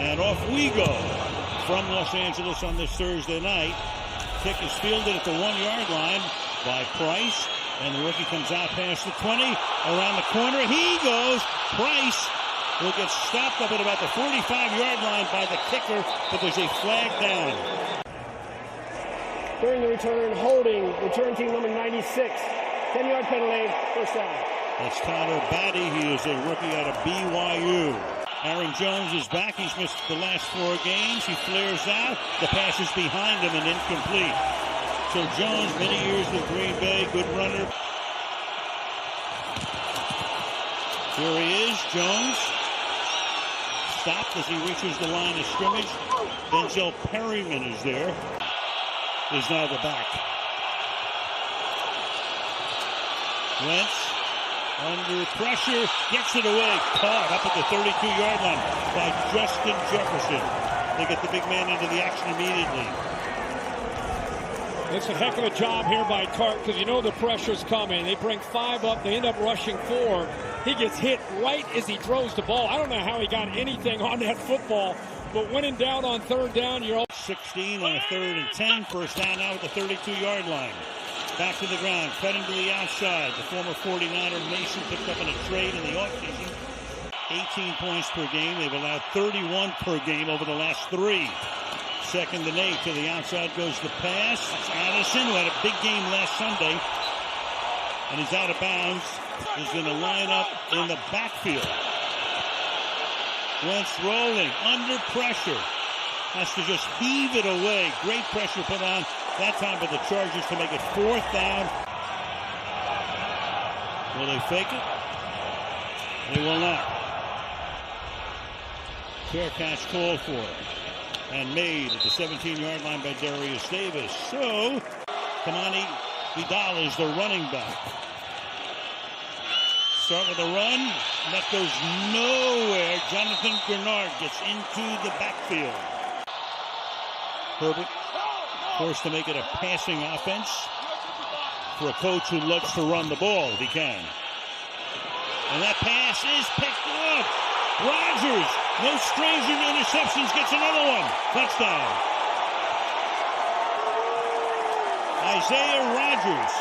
And off we go from Los Angeles on this Thursday night. Kick is fielded at the 1-yard line by Price. And the rookie comes out past the 20. Around the corner, he goes. Price will get stopped up at about the 45-yard line by the kicker, but there's a flag down. During the return, holding, return team number 96. 10-yard penalty, first down. That's Tyler Batty. He is a rookie out of BYU. Aaron Jones is back. He's missed the last 4 games. He flares out. The pass is behind him and incomplete. So Jones, many years with Green Bay, good runner. Here he is, Jones. Stopped as he reaches the line of scrimmage. Denzel Perryman is there. Is now the back. Wentz under pressure, gets it away. Caught up at the 32-yard line by Justin Jefferson. They get the big man into the action immediately. It's a heck of a job here by Tart because you know the pressure's coming. They bring 5 up. They end up rushing 4. He gets hit right as he throws the ball. I don't know how he got anything on that football, but when in doubt on third down, you're all 16 on a 3rd and 10. First down now at the 32-yard line. Back to the ground, cutting to the outside. The former 49er Mason picked up in a trade in the offseason. 18 points per game. They've allowed 31 per game over the last 3. 2nd and 8 to the outside goes the pass. It's Addison, who had a big game last Sunday. And he's out of bounds. He's going to line up in the backfield. Wentz rolling, under pressure. Has to just heave it away. Great pressure put on that time by the Chargers to make it 4th down. Will they fake it? They will not. Fair catch called for. And made at the 17-yard line by Darius Davis. So, Kamani Vidal is the running back. Start with a run. And that goes nowhere. Jonathan Grenard gets into the backfield. Herbert forced to make it a passing offense for a coach who loves to run the ball if he can. And that pass is picked up. Rodgers, no stranger to interceptions, gets another one. Touchdown. Isaiah Rodgers.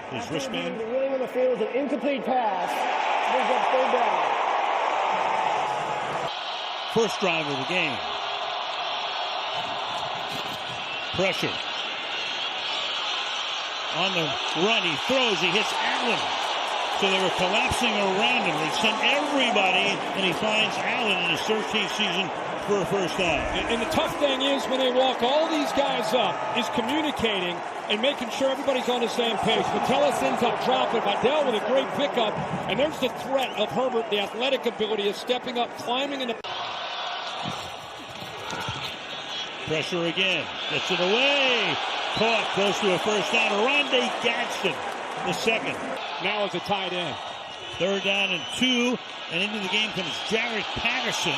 His wristband. Running on the field, an incomplete pass. Brings up 3rd down. First drive of the game. Pressure. On the run, he throws, he hits Allen. So they were collapsing around him. They sent everybody, and he finds Allen in his 13th season for a first down. And the tough thing is when they walk all these guys up is communicating and making sure everybody's on the same page. Metellus ends up dropping. Vidal with a great pickup. And there's the threat of Herbert, the athletic ability of stepping up, climbing in the... Pressure again. Gets it away. Caught close to a first down. Rondé Gadsden, the second. Now it's a tight end. 3rd down and 2. And into the game comes Jared Patterson,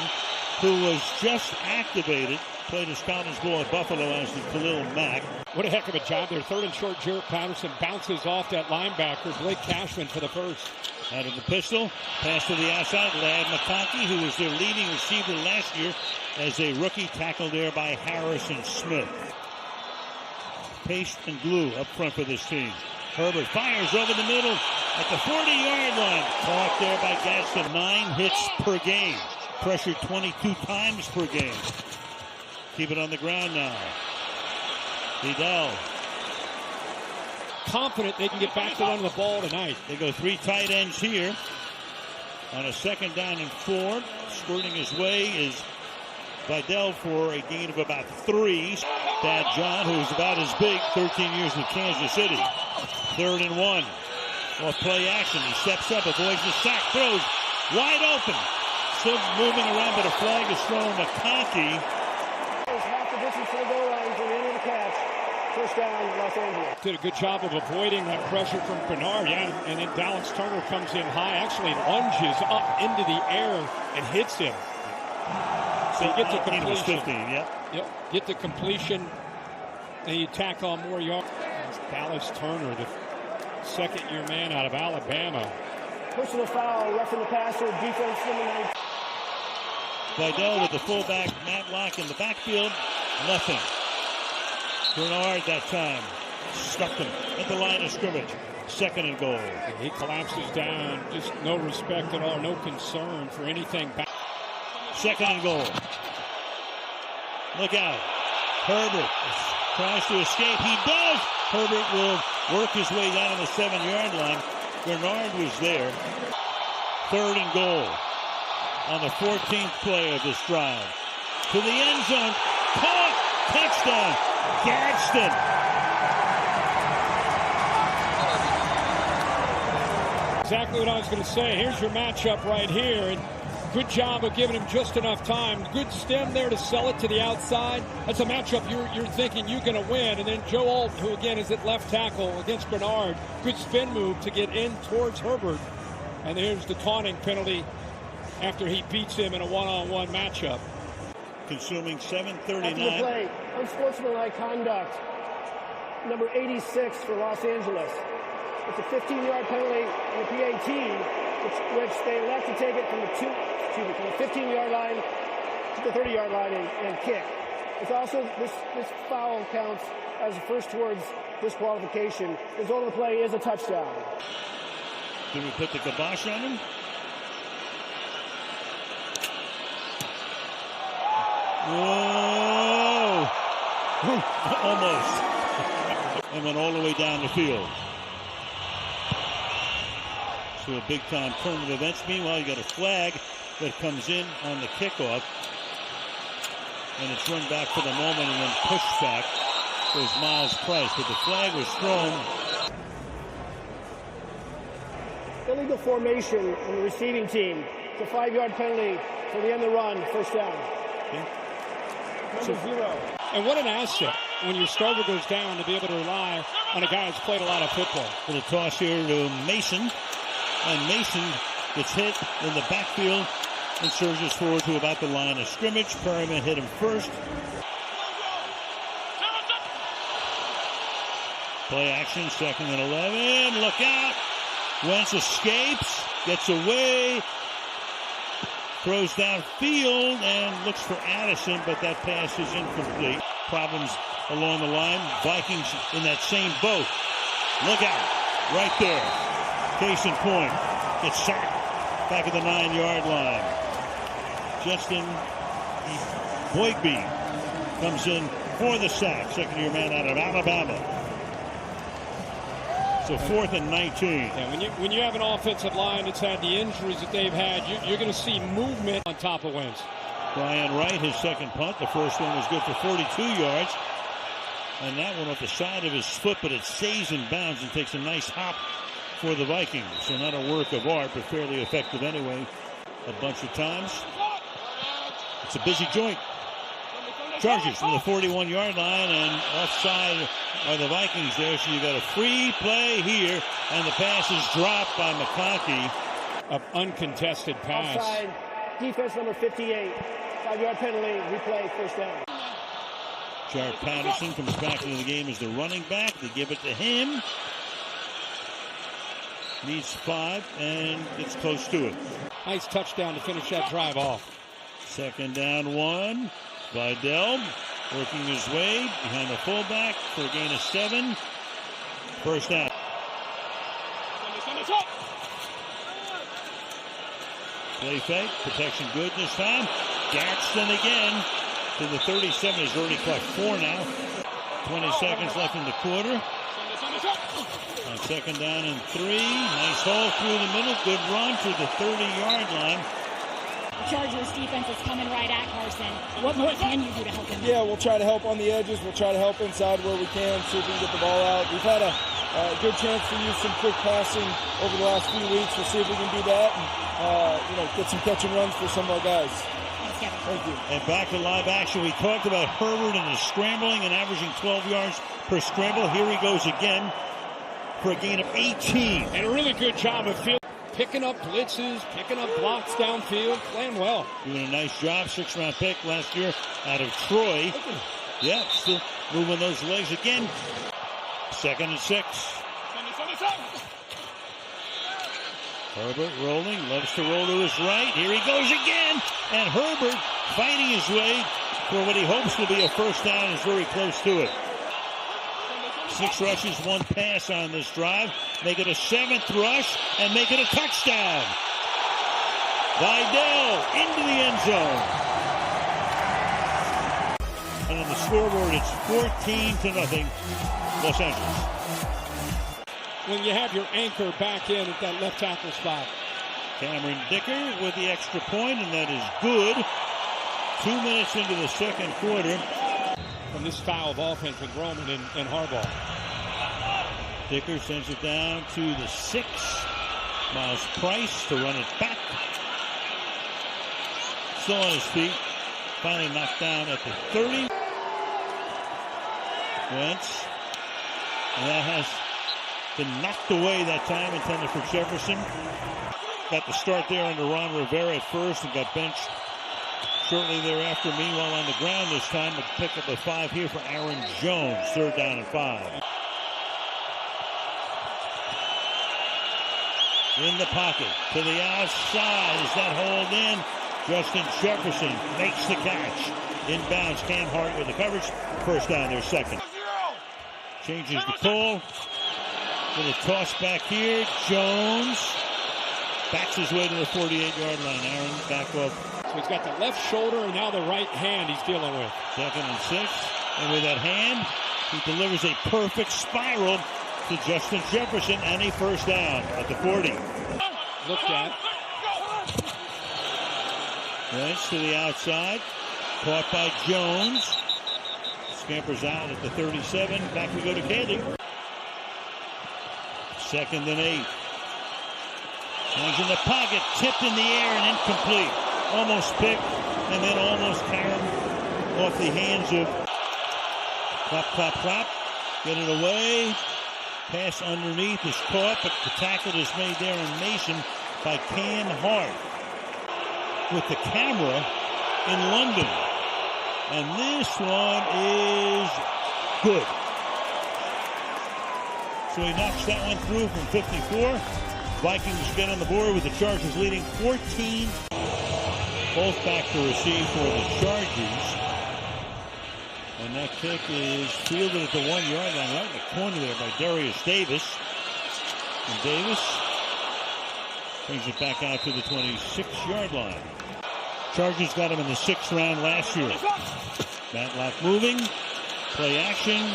who was just activated. Played his college ball at Buffalo, as did Khalil Mack. What a heck of a job there. 3rd and short, Jared Patterson bounces off that linebacker, Blake Cashman, for the first. Out of the pistol, pass to the outside. Ladd McConkey, who was their leading receiver last year as a rookie, tackled there by Harrison Smith. Paste and glue up front for this team. Herbert fires over the middle at the 40-yard line. Caught there by Gadsden. 9 hits per game. Pressured 22 times per game. Keep it on the ground now. Vidal. Confident they can get back to run the ball tonight. They go 3 tight ends here. On a 2nd down and 4. Skirting his way is Vidal for a gain of about 3. Thad John, who's about as big, 13 years with Kansas City. 3rd and 1. Off play action. He steps up, avoids the sack, throws wide open. Still moving around, but a flag is thrown. McConkey. Half the distance to the goal line for the end of the catch. First down, Los Angeles. Did a good job of avoiding that pressure from Bernard, yeah, and then Dallas Turner comes in high, actually lunges up into the air and hits him. So you get the completion. 15, Yep, get the completion, and you tack on more yards. Dallas Turner, the 2nd-year man out of Alabama. Personal foul, roughing the passer, defense number 9. Vidal with the fullback, Matlock in the backfield. Nothing. Bernard that time stuck him at the line of scrimmage. 2nd and goal. He collapses down. Just no respect at all. No concern for anything back. 2nd and goal. Look out. Herbert tries to escape. He does. Herbert will work his way down on the 7-yard line. Bernard was there. 3rd and goal on the 14th play of this drive. To the end zone. Caught. Touchdown. Gadsden. Exactly what I was going to say. Here's your matchup right here. And good job of giving him just enough time. Good stem there to sell it to the outside. That's a matchup you're thinking you're going to win. And then Joe Alt, who again is at left tackle against Bernard. Good spin move to get in towards Herbert. And here's the taunting penalty after he beats him in a one-on-one matchup. Consuming 7:39. After the play, unsportsmanlike conduct. Number 86 for Los Angeles. It's a 15-yard penalty and a PAT, which they elect to take it from the 15-yard line to the 30-yard line and kick. It's also this foul counts as a first towards disqualification. The result of the play is a touchdown. Did we put the kibosh on him? Whoa! Almost. And went all the way down the field. So a big-time turn of events. Meanwhile, you got a flag that comes in on the kickoff. And it's run back for the moment and then pushed back. Goes Miles Price. But the flag was thrown. Illegal formation on the receiving team. It's a 5-yard penalty for the end of the run, first down. Okay. Number 0. And what an asset when your starter goes down to be able to rely on a guy who's played a lot of football. For the toss here to Mason. And Mason gets hit in the backfield and surges forward to about the line of scrimmage. Perryman hit him first. Play action, 2nd and 11. Look out. Wentz escapes, gets away, throws downfield, and looks for Addison, but that pass is incomplete. Problems along the line. Vikings in that same boat. Look out. Right there. Case in point, gets sacked back at the 9-yard line. Justin Boygby comes in for the sack. 2nd-year man out of Alabama. So 4th and 19. Yeah, when you have an offensive line that's had the injuries that they've had, you're going to see movement on top of Wentz. Brian Wright, his 2nd punt. The first one was good for 42 yards. And that one off the side of his foot, but it stays in bounds and takes a nice hop for the Vikings. So not a work of art, but fairly effective anyway. A bunch of times. It's a busy joint. Chargers from the 41-yard line, and offside are the Vikings there. So you got a free play here, and the pass is dropped by McConkey. An uncontested pass. Offside, defense number 58. 5-yard penalty, replay, first down. Jared Patterson comes back into the game as the running back. They give it to him. Needs 5 and gets close to it. Nice touchdown to finish that drive off. 2nd down 1. Vidal working his way behind the fullback for a gain of 7. First down. Play fake. Protection good this time. Gadsden again to the 37. He's already caught 4 now. 20 seconds left in the quarter. On 2nd down and 3. Nice hole through the middle. Good run to the 30-yard line. The Chargers defense is coming right at Carson. What more can you do to help him? Yeah, we'll try to help on the edges. We'll try to help inside where we can, see if we can get the ball out. We've had a good chance to use some quick passing over the last few weeks. We'll see if we can do that and get some catch and runs for some of our guys. Thank you. And back to live action. We talked about Herbert and his scrambling and averaging 12 yards per scramble. Here he goes again for a gain of 18. And a really good job of picking up blitzes, picking up blocks downfield, playing well. Doing a nice job. 6th-round pick last year out of Troy. Yeah, still moving those legs again. 2nd and 6. Herbert rolling, loves to roll to his right. Here he goes again. And Herbert fighting his way for what he hopes will be a first down, is very close to it. 6 rushes, 1 pass on this drive. Make it a 7th rush and make it a touchdown. Vidal into the end zone. And on the scoreboard, it's 14-0, Los Angeles. When you have your anchor back in at that left tackle spot. Cameron Dicker with the extra point, and that is good. 2 minutes into the second quarter. From this style of offense with Roman and Harbaugh. Dicker sends it down to the 6. Miles Price to run it back. Still on his feet. Finally knocked down at the 30. Wentz. And that has been knocked away that time, intended for Jefferson. Got the start there under Ron Rivera at first and got benched shortly thereafter. Meanwhile, on the ground this time, a pick up a 5 here for Aaron Jones. 3rd down and 5. In the pocket, to the outside. Is that hold in? Justin Jefferson makes the catch. Inbounds, Cam Hart with the coverage. First down, their second. Changes the call. Little toss back here. Jones backs his way to the 48-yard line. Aaron back up. So he's got the left shoulder and now the right hand he's dealing with. 2nd and 6. And with that hand, he delivers a perfect spiral to Justin Jefferson and a first down at the 40. Looked at. Wentz to the outside. Caught by Jones. Scampers out at the 37. Back we go to Candy. 2nd and 8. Hangs in the pocket. Tipped in the air and incomplete. Almost picked and then almost carried off the hands of Clap, clap, clap. Get it away. Pass underneath is caught, but the tackle is made there in Mason by Cam Hart with the camera in London. And this one is good. So he knocks that one through from 54. Vikings get on the board with the Chargers leading 14. Both back to receive for the Chargers. And that kick is fielded at the 1-yard line, right in the corner there by Darius Davis. And Davis brings it back out to the 26-yard line. Chargers got him in the 6th round last year. Matlock moving. Play action.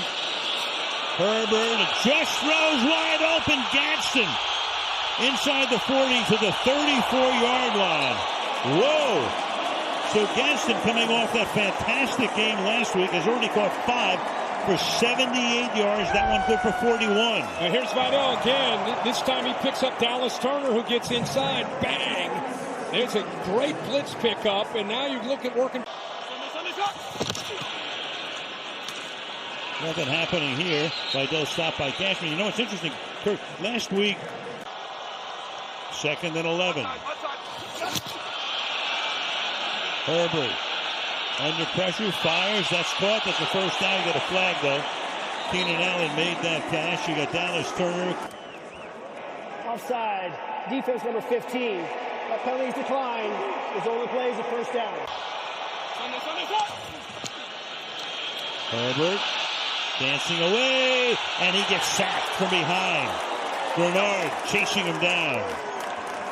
Herbert just throws wide open. Gadsden inside the 40 to the 34-yard line. Whoa! So Gadsden, coming off that fantastic game last week, has already caught 5 for 78 yards. That one good for 41. Now here's Vidal again. This time he picks up Dallas Turner, who gets inside. Bang! There's a great blitz pickup, and now you look at working. Nothing happening here. Vidal stopped by Cashman. You know what's interesting, Kirk? Last week, 2nd and 11. Herbert under pressure, fires. That's caught. That's the first down. You got a flag, though. Keenan Allen made that catch. You got Dallas Turner. Offside. Defense number 15. That penalty's declined. His only play is a first down. Herbert dancing away, and he gets sacked from behind. Bernard chasing him down.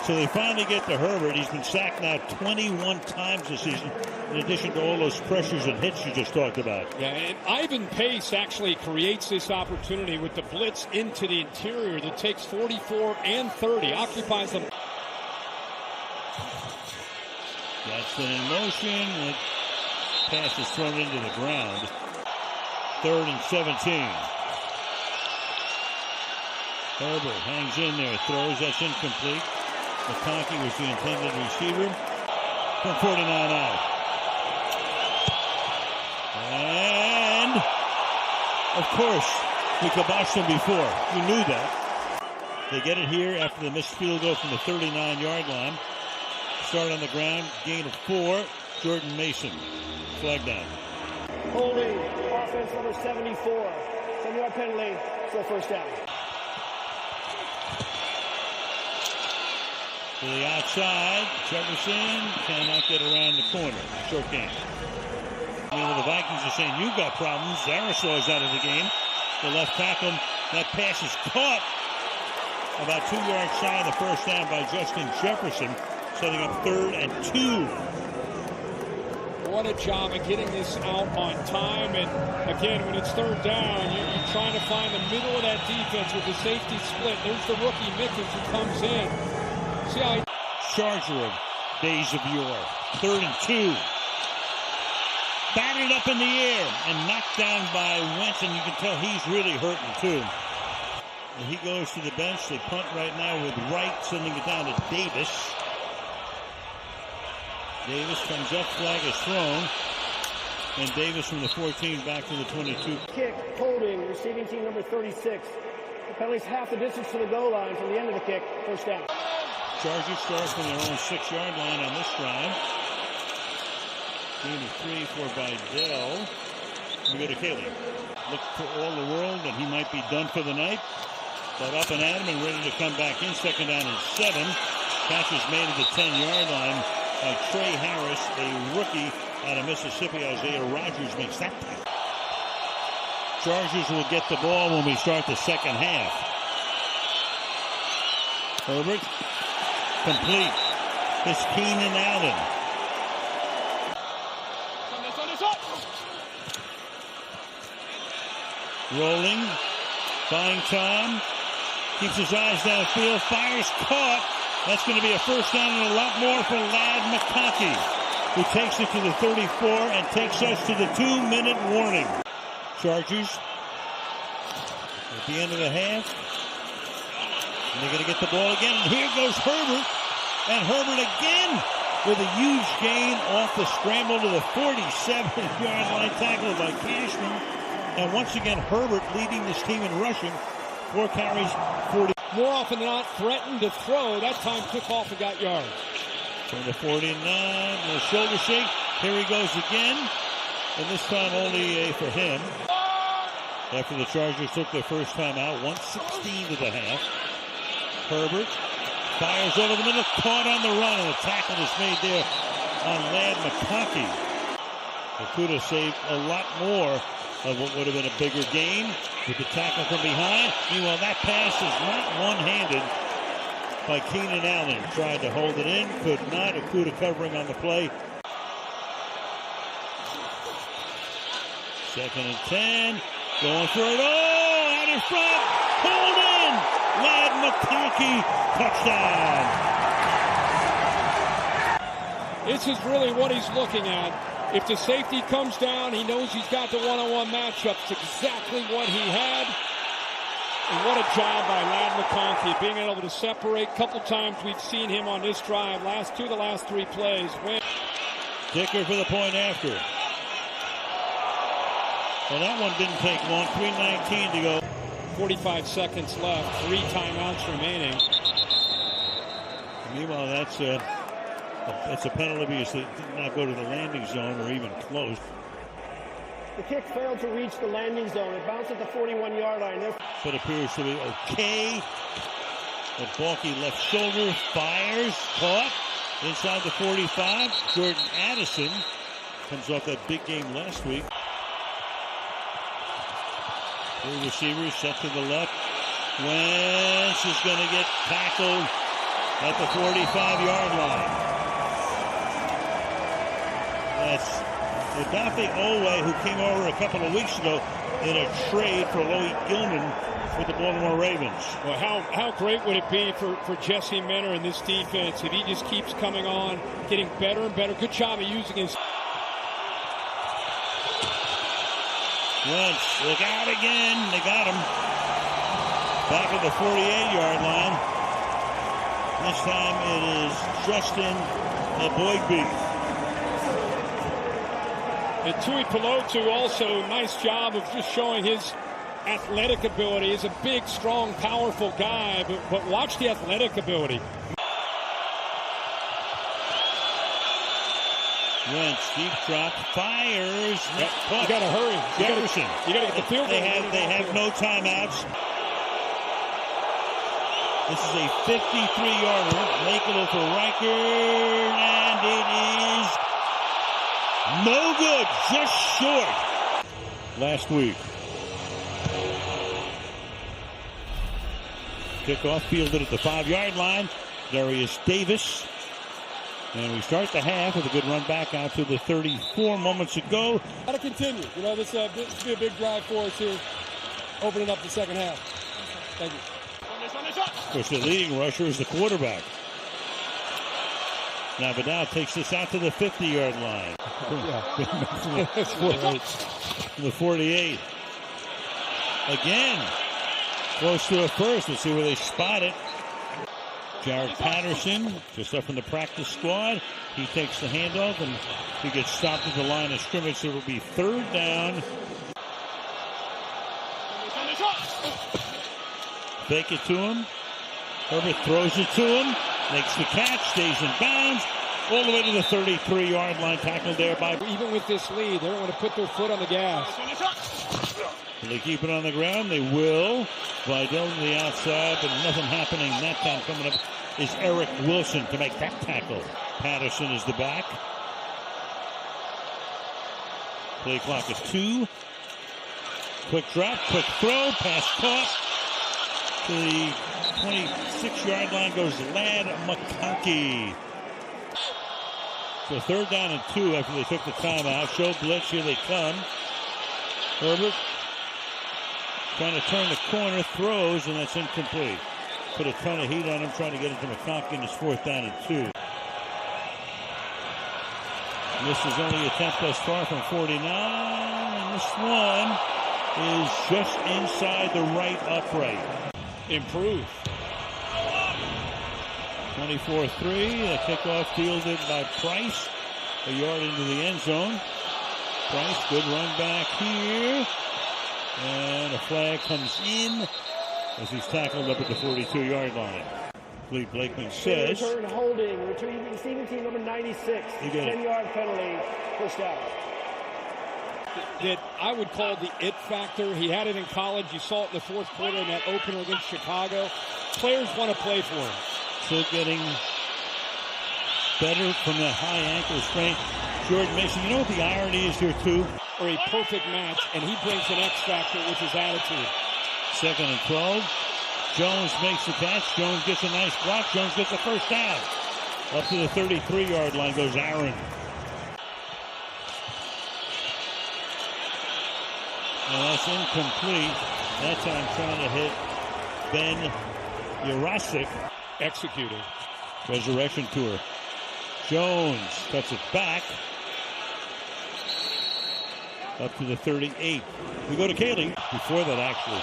So they finally get to Herbert. He's been sacked now 21 times this season, in addition to all those pressures and hits you just talked about. Yeah, and Ivan Pace actually creates this opportunity with the blitz into the interior that takes 44 and 30, occupies them. Gadsden in motion. The pass is thrown into the ground. 3rd and 17. Herbert hangs in there, throws. That's incomplete. McConkey was the intended receiver from 49 out. And, of course, we kiboshed them before. We knew that. They get it here after the missed field goal from the 39-yard line. Start on the ground, gain of 4. Jordan Mason, flag down. Holding, offense number 74. 7-yard penalty, so first down. To the outside, Jefferson cannot get around the corner. Short game. The Vikings are saying, you've got problems. Zarisor is out of the game. The left tackle, that pass is caught about 2 yards shy of the first down by Justin Jefferson, setting up 3rd and 2. What a job of getting this out on time. And again, when it's 3rd down, you're trying to find the middle of that defense with the safety split. There's the rookie Mickens who comes in. See how he... Charger of days of yore. 3rd and 2. Batted up in the air and knocked down by Wentz, and you can tell he's really hurting too. And he goes to the bench. They punt right now with Wright, sending it down to Davis. Davis comes up, flag is thrown. And Davis from the 14 back to the 22. Kick, holding, receiving team number 36. The penalty's half the distance to the goal line from the end of the kick, first down. Chargers start from their own 6-yard line on this drive. Gain of 3 for Vidal. We go to Caley. Look for all the world that he might be done for the night. But up and at him and ready to come back in. 2nd down and 7. Catch is made at the 10-yard line by Trey Harris, a rookie out of Mississippi. Isaiah Rodgers makes that tackle. Chargers will get the ball when we start the second half. Herbert, complete. It's Keenan Allen. Rolling, buying time, keeps his eyes downfield, fires, caught. That's going to be a first down and a lot more for Ladd McConkey, who takes it to the 34 and takes us to the 2-minute warning. Chargers at the end of the half. And they're going to get the ball again. And here goes Herbert. And Herbert again with a huge gain off the scramble to the 47-yard line, tackled by Cashman. And once again, Herbert leading this team in rushing. 4 carries, 40. More often than not, threatened to throw. That time took off and got yards. From the 49, the shoulder shake. Here he goes again. And this time only a for him. After the Chargers took their first time out, 1:16 to the half. Herbert fires over the middle, caught on the run, and a tackle is made there on Ladd McConkey. It could have saved a lot more of what would have been a bigger gain with the tackle from behind. Meanwhile, that pass is not one-handed by Keenan Allen. Tried to hold it in, could not. Okudah covering on the play. 2nd and 10. Going for it. Oh, out in front. Hold in. Ladd McConkey. Touchdown. This is really what he's looking at. If the safety comes down, he knows he's got the one-on-one matchup. It's exactly what he had. And what a job by Ladd McConkey, being able to separate. A couple times we've seen him on this drive. Last 3 plays. Kicker for the point after. Well, that one didn't take long. 3:19 to go. 45 seconds left. 3 timeouts remaining. Meanwhile, that's a penalty because it did not go to the landing zone or even close. The kick failed to reach the landing zone. It bounced at the 41-yard line. But appears to be okay. The bulky left shoulder fires, caught inside the 45. Jordan Addison comes off that big game last week. 3 receivers set to the left. Wentz is going to get tackled at the 45-yard line. That's Odafe Oweh, who came over a couple of weeks ago in a trade for Loic Gilman with the Baltimore Ravens. Well, how great would it be for Jesse Minter and this defense if he just keeps coming on, getting better and better. Good job of using his... Wentz, look out again. They got him. Back at the 48-yard line. This time it is Justin Boygby. And Tui Pelotu also, nice job of just showing his athletic ability. He's a big, strong, powerful guy, but watch the athletic ability. Wentz, deep drop, fires. Yep. You got to hurry. Jefferson. You got to get the field goal. They have no timeouts. This is a 53-yarder. Makeable for Reichert, and it is no good, just short. Last week. Kickoff fielded at the 5-yard line. Darius Davis. And we start the half with a good run back out to the 34 moments ago. Got to continue. You know, this will be a big drive for us here, opening up the second half. Thank you. Of course, the leading rusher is the quarterback. Now Vidal takes this out to the 50-yard line. The 48. Again, close to a first. Let's see where they spot it. Jared Patterson, just up from the practice squad. He takes the handoff, and he gets stopped at the line of scrimmage. So it will be third down. Fake it to him. Herbert throws it to him. Makes the catch. Stays in bounds. All the way to the 33-yard line. Tackled there by... Even with this lead, they don't want to put their foot on the gas. Will they keep it on the ground? They will. Vidal to the outside, but nothing happening that time. Coming up is Eric Wilson to make that tackle. Patterson is the back. Play clock is 2. Quick drop, quick throw, pass caught. To the 26-yard line goes Ladd McConkey. So third down and 2 after they took the timeout. Show blitz, here they come. Herbert trying to turn the corner, throws, and that's incomplete. Put a ton of heat on him, trying to get it to McConkey, and it's fourth down and 2. And this is only attempt thus far from 49, and this one is just inside the right upright. Improve. 24-3, the kickoff fielded by Price. A yard into the end zone. Price, good run back here. And a flag comes in as he's tackled up at the 42-yard line. Fleet Blakeman says... Return holding, receiving team number 96. 10-yard penalty, first down. That I would call the it factor. He had it in college. You saw it in the fourth quarter in that opener against Chicago. Players want to play for him. Still getting better from the high ankle sprain. Jordan Mason, you know what the irony is here, too? Or a perfect match, and he brings an X factor, which is attitude. Second and 12. Jones makes the catch. Jones gets a nice block. Jones gets a first down. Up to the 33-yard line goes Aaron. And that's incomplete. That time trying to hit Ben Yurosek. Executing. Resurrection tour. Jones cuts it back. Up to the 38. We go to Cayley. Before that, actually.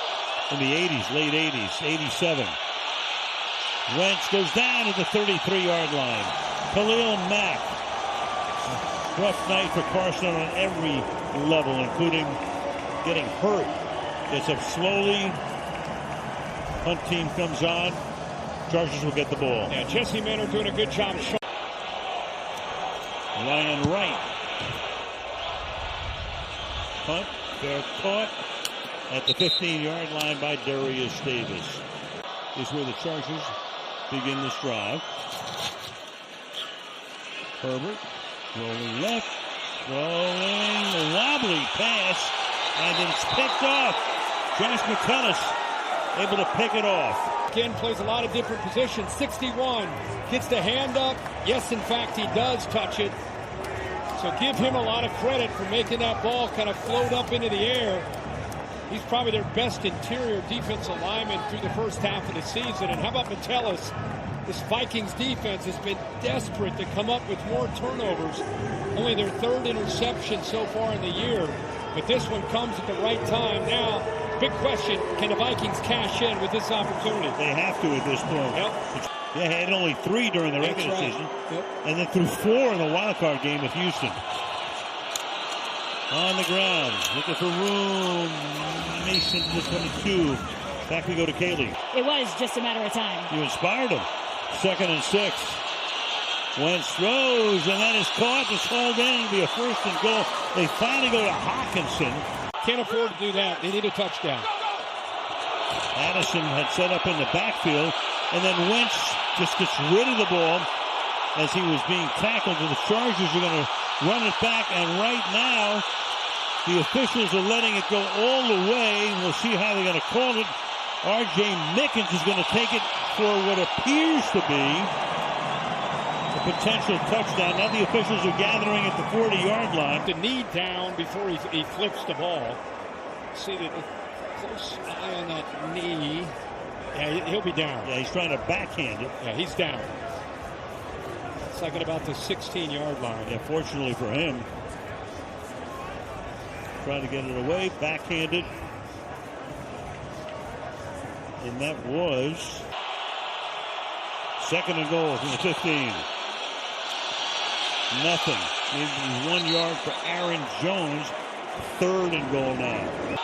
In the 80s, late 80s. 87. Wentz goes down at the 33-yard line. Khalil Mack. Rough night for Carson on every level, including getting hurt. Gets up slowly. Punt team comes on. Chargers will get the ball. Yeah, Jesse Manor doing a good job. Ryan Wright. Punt, fair caught at the 15-yard line by Darius Davis. This is where the Chargers begin this drive. Herbert rolling left, throwing the wobbly pass, and it's picked off. Josh Metellus able to pick it off. Again, plays a lot of different positions. 61 gets the hand up. Yes, in fact, he does touch it. So give him a lot of credit for making that ball kind of float up into the air. He's probably their best interior defensive lineman through the first half of the season. And how about Metellus? This Vikings defense has been desperate to come up with more turnovers. Only their third interception so far in the year. But this one comes at the right time. Now, big question, can the Vikings cash in with this opportunity? They have to at this point. Yep. They had only 3 during the regular season. Yep. And then threw 4 in the wild card game with Houston. On the ground, looking for room. Mason to the 22. Back we go to Cayley. It was just a matter of time. You inspired him. Second and 6. Wentz throws, and that is caught. It's hauled in. It'll be a first and goal. They finally go to Hawkinson. Can't afford to do that. They need a touchdown. Addison had set up in the backfield. And then Wentz just gets rid of the ball as he was being tackled. And the Chargers are going to run it back. And right now, the officials are letting it go all the way. We'll see how they're going to call it. R.J. Mickens is going to take it for what appears to be a potential touchdown. Now the officials are gathering at the 40-yard line. The knee down before he flips the ball. See the close eye on that knee. Yeah, he'll be down. Yeah, he's trying to backhand it. Yeah, he's down. It's like at about the 16-yard line. Yeah, fortunately for him. Trying to get it away, backhanded. And that was second and goal from the 15. Nothing. Maybe 1 yard for Aaron Jones. Third and goal now.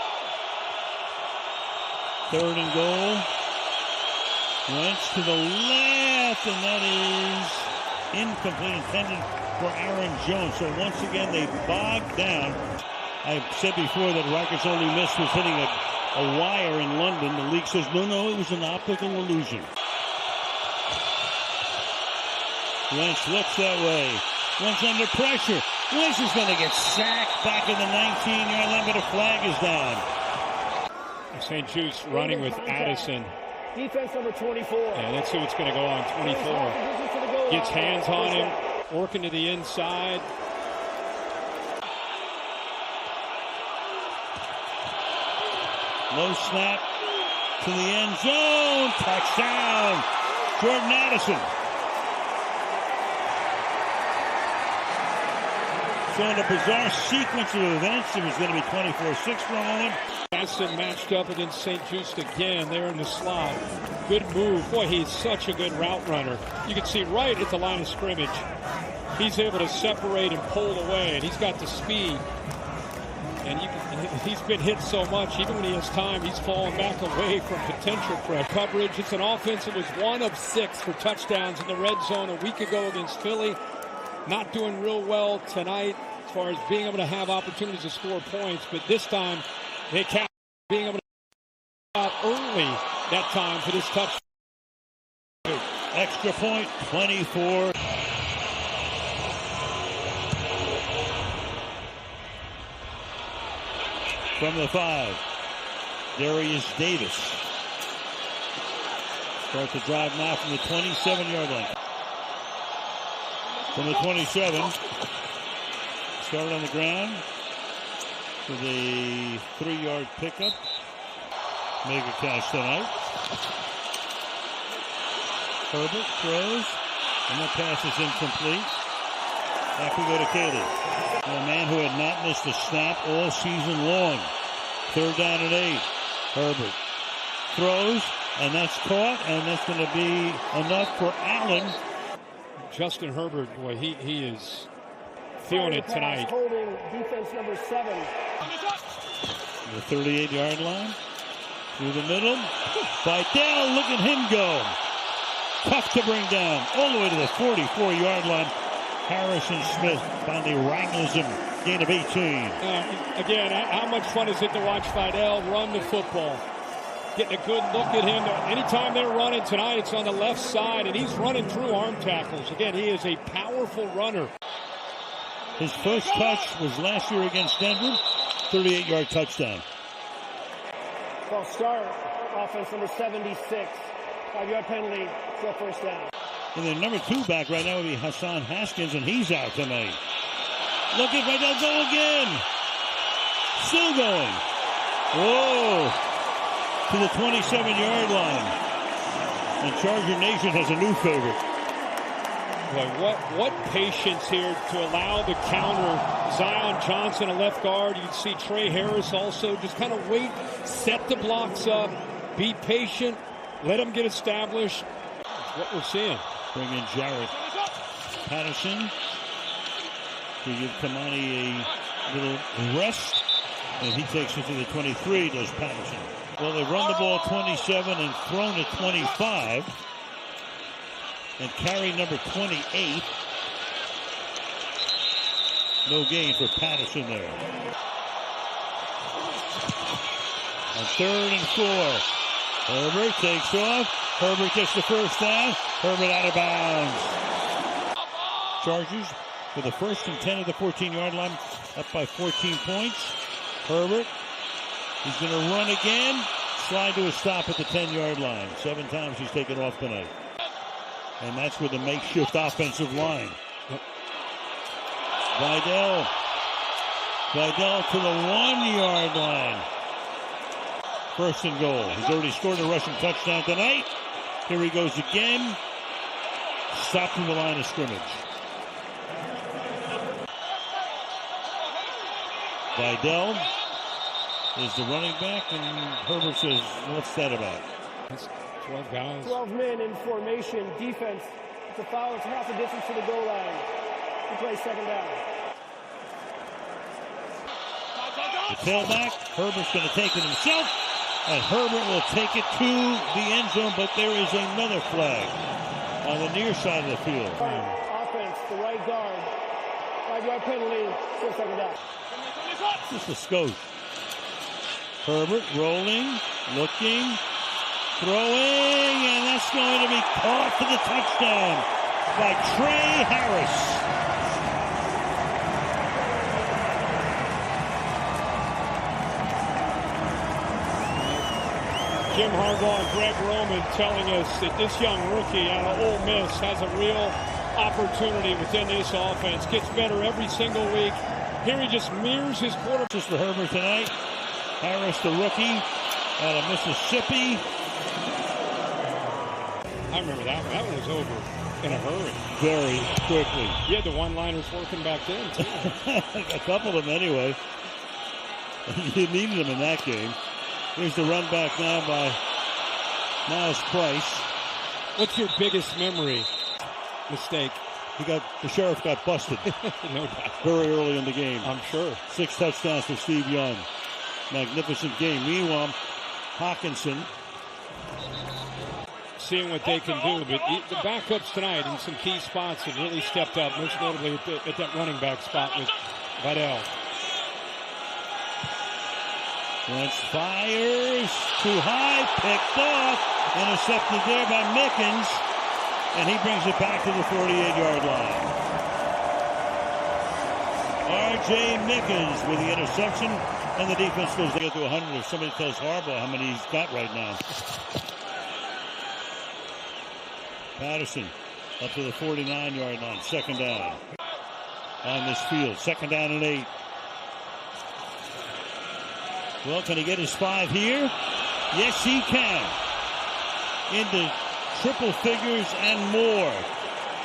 Third and goal. Wentz to the left, and that is incomplete, intended for Aaron Jones. So once again, they bogged down. I've said before that Rikers' only miss was hitting a wire in London. The league says, no, it was an optical illusion. Wentz looks that way. Wentz under pressure. Wentz is going to get sacked back in the 19-yard line, but a flag is down. St. Jude's running with Addison. Defense number 24. Yeah, let's see what's going to go on 24. Gets hands on him, working to the inside. Low snap to the end zone. Touchdown, Jordan Addison. So in a bizarre sequence of events, it was going to be 24-6 for a moment. Addison matched up against St. Just again there in the slot. Good move. Boy, he's such a good route runner. You can see right at the line of scrimmage. He's able to separate and pull away, and he's got the speed. And he's been hit so much, even when he has time, he's falling back away from potential pressure. Coverage. It's an offense that was 1 of 6 for touchdowns in the red zone a week ago against Philly. Not doing real well tonight as far as being able to have opportunities to score points, but this time they kept being able to out early that time for this touchdown. Extra point, 24. From the 5, Darius Davis starts to drive now from the 27-yard line. From the 27, started on the ground for the 3-yard pickup. Mega catch tonight. Herbert throws, and that pass is incomplete. Back we go to Katie. A man who had not missed a snap all season long. 3rd down and 8. Herbert throws, and that's caught, and that's going to be enough for Allen. Justin Herbert, boy, he is feeling it tonight. Holding defense number 7. The 38-yard line. Through the middle. Vidal, look at him go. Tough to bring down. All the way to the 44-yard line. Harrison Smith finally wrangles him. Gain of 18. Again, how much fun is it to watch Vidal run the football? Getting a good look at him. Anytime they're running tonight, it's on the left side, and he's running through arm tackles. Again, he is a powerful runner. His first touch was last year against Denver. 38-yard touchdown. False start. Offense number 76. 5-yard penalty. Still first down. And the number 2 back right now would be Hassan Haskins, and he's out tonight. Look at Vidal go again. Still going. Whoa. To the 27-yard line. And Charger Nation has a new favorite. Boy, what patience here to allow the counter. Zion Johnson, a left guard. You can see Trey Harris also. Just kind of wait, set the blocks up, be patient, let them get established. That's what we're seeing. Bring in Jarrett Patterson to give Kamani a little rest. And he takes it to the 23, does Patterson. Well, they've run the ball 27 and thrown it 25. And carry number 28. No gain for Patterson there. On 3rd and 4. Herbert takes off. Herbert gets the first down. Herbert out of bounds. Chargers for the first and 10 of the 14-yard line, up by 14 points. Herbert, he's going to run again. Slide to a stop at the 10-yard line. 7 times he's taken off tonight. And that's with a makeshift offensive line. Vidal to the 1-yard line. First and goal. He's already scored a rushing touchdown tonight. Here he goes again. Stopped from the line of scrimmage. Vidal is the running back, and Herbert says, what's that about? That's 12 guys. 12 men in formation. Defense. It's a foul. It's half the distance to the goal line. He plays second down. The tailback, Herbert's going to take it himself, and Herbert will take it to the end zone, but there is another flag on the near side of the field. Offense, the right guard. 5-yard penalty, still second down. Just a skosh. Herbert rolling, looking, throwing, and that's going to be caught for the touchdown by Trey Harris. Jim Harbaugh and Greg Roman telling us that this young rookie out of Ole Miss has a real opportunity within this offense. Gets better every single week. Here he just mirrors his quarterback. Just for Herbert tonight. Harris, the rookie, out of Mississippi. I remember that one. That one was over in a hurry. Very quickly. You had the one-liners working back then, too. A couple of them anyway. You needed them in that game. Here's the run back now by Miles Price. What's your biggest memory mistake? The sheriff got busted. No doubt. Very early in the game. I'm sure. 6 touchdowns for Steve Young. Magnificent game. Meanwhile, Hawkinson. Seeing what they can do, but the backups tonight in some key spots have really stepped up, most notably at that running back spot with Vidal. Wentz fires too high, picked off, intercepted there by Mickens, and he brings it back to the 48-yard line. R.J. Mickens with the interception, and the defense goes to 100. If somebody tells Harbaugh how many he's got right now. Patterson up to the 49-yard line, second down on this field, second down and 8. Well, can he get his 5 here? Yes, he can. Into triple figures and more.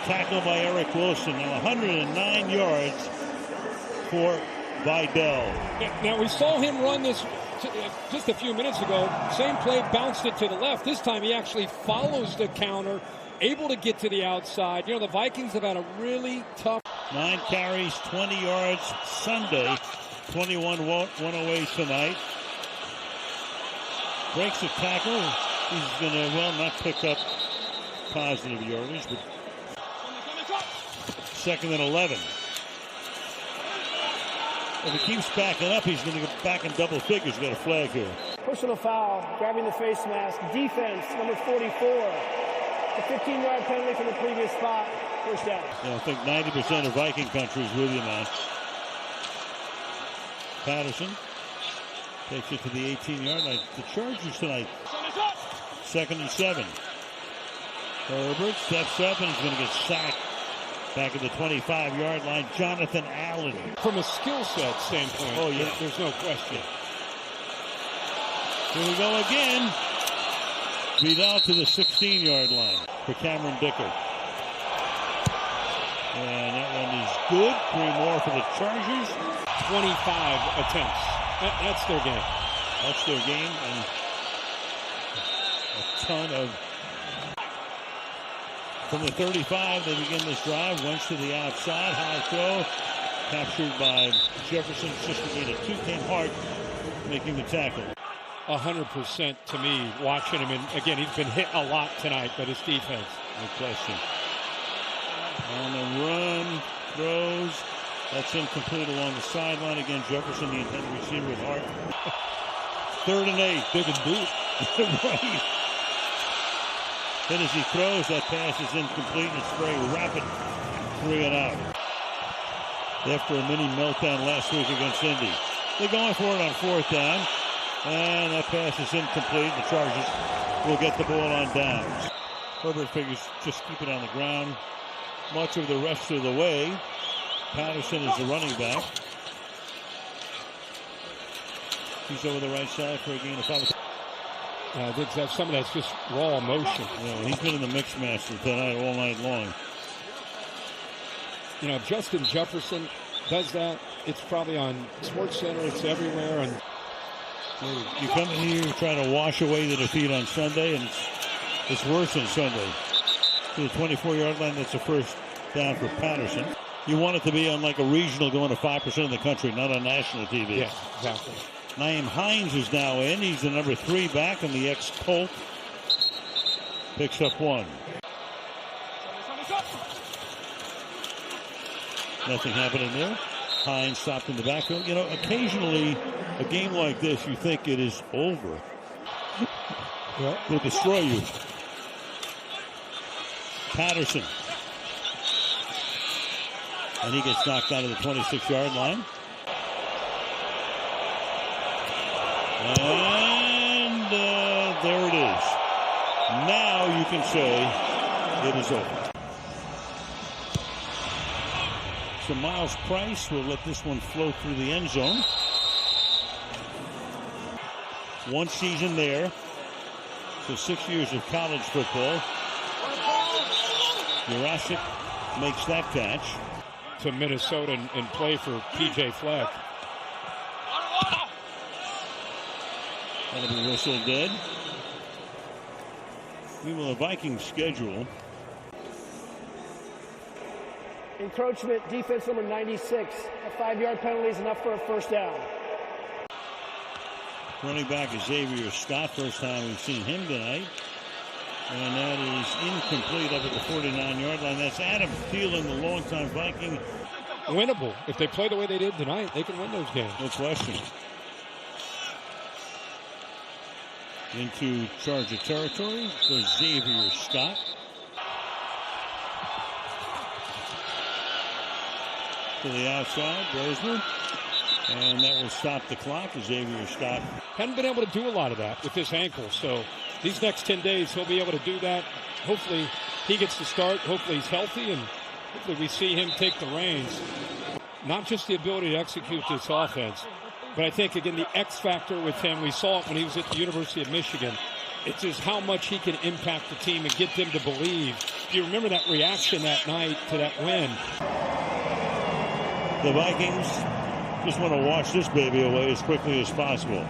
Tackled by Eric Wilson. Now 109 yards for Vidal. Now, we saw him run this just a few minutes ago. Same play, bounced it to the left. This time he actually follows the counter, able to get to the outside. You know, the Vikings have had a really tough... 9 carries, 20 yards Sunday. 21 one away tonight. Breaks a tackle. He's going to, well, not pick up positive yardage, but second and 11. If he keeps backing up, he's going to go back in double figures. Got a flag here. Personal foul, grabbing the face mask. Defense, number 44. A 15-yard penalty from the previous spot. First down. Yeah, I think 90% of Viking country is with you now. Patterson takes it to the 18-yard line. The Chargers tonight, second and 7. Herbert steps up and he's going to get sacked back at the 25-yard line. Jonathan Allen. From a skill set standpoint, oh yeah, there's no question. Here we go again. Vidal to the 16-yard line for Cameron Dicker. And that one is good. 3 more for the Chargers. 25 attempts. That's their game. That's their game, and a ton of... From the 35, they begin this drive. Wentz to the outside. High throw. Captured by Jefferson. Just to get it. 2 came hard, making the tackle. 100% to me, watching him. And again, he's been hit a lot tonight by his defense. No question. On the run, throws. That's incomplete along the sideline. Again, Jefferson, the intended receiver with Hart. 3rd and 8. Big and deep. Right. Then as he throws, that pass is incomplete. It's very rapid. 3 and out. After a mini meltdown last week against Indy. They're going for it on 4th down. And that pass is incomplete. The Chargers will get the ball on downs. Herbert figures just keep it on the ground much of the rest of the way. Patterson is the running back. He's over the right side for a gain of 5. I think that's some of that's just raw emotion. Yeah, he's been in the mix master tonight all night long. You know, if Justin Jefferson does that, it's probably on SportsCenter. It's everywhere. And you come in here trying to wash away the defeat on Sunday, and it's worse than Sunday. To the 24-yard line, that's a first down for Patterson. You want it to be on like a regional going to 5% of the country, not on national TV. Yeah, exactly. Nyheim Hines is now in. He's the number 3 back, and the ex-Colt picks up 1. Nothing happening there. Hines stopped in the backfield. You know, occasionally a game like this, you think it is over. Will destroy you. Patterson. And he gets knocked out of the 26-yard line. And there it is. Now you can say it is over. So Miles Price will let this one flow through the end zone. 1 season there. So 6 years of college football. Jurassic makes that catch. To Minnesota and play for P.J. Fleck. That'll be whistled dead. Meanwhile, the Vikings schedule. Encroachment, defense number 96. A 5-yard penalty is enough for a first down. Running back is Xavier Scott. First time we've seen him tonight. And that is incomplete up at the 49-yard line. That's Adam Thielen, the longtime Viking. Winnable. If they play the way they did tonight, they can win those games. No question. Into Charger territory goes Xavier Scott. To the outside, Roseman. And that will stop the clock as Xavier Scott. Hadn't been able to do a lot of that with this ankle. So these next 10 days, he'll be able to do that. Hopefully he gets to start. Hopefully he's healthy. And hopefully we see him take the reins. Not just the ability to execute this offense, but I think, again, the X factor with him, we saw it when he was at the University of Michigan. It's just how much he can impact the team and get them to believe. Do you remember that reaction that night to that win? The Vikings just want to wash this baby away as quickly as possible.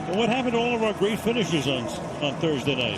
Well, what happened to all of our great finishers on Thursday night?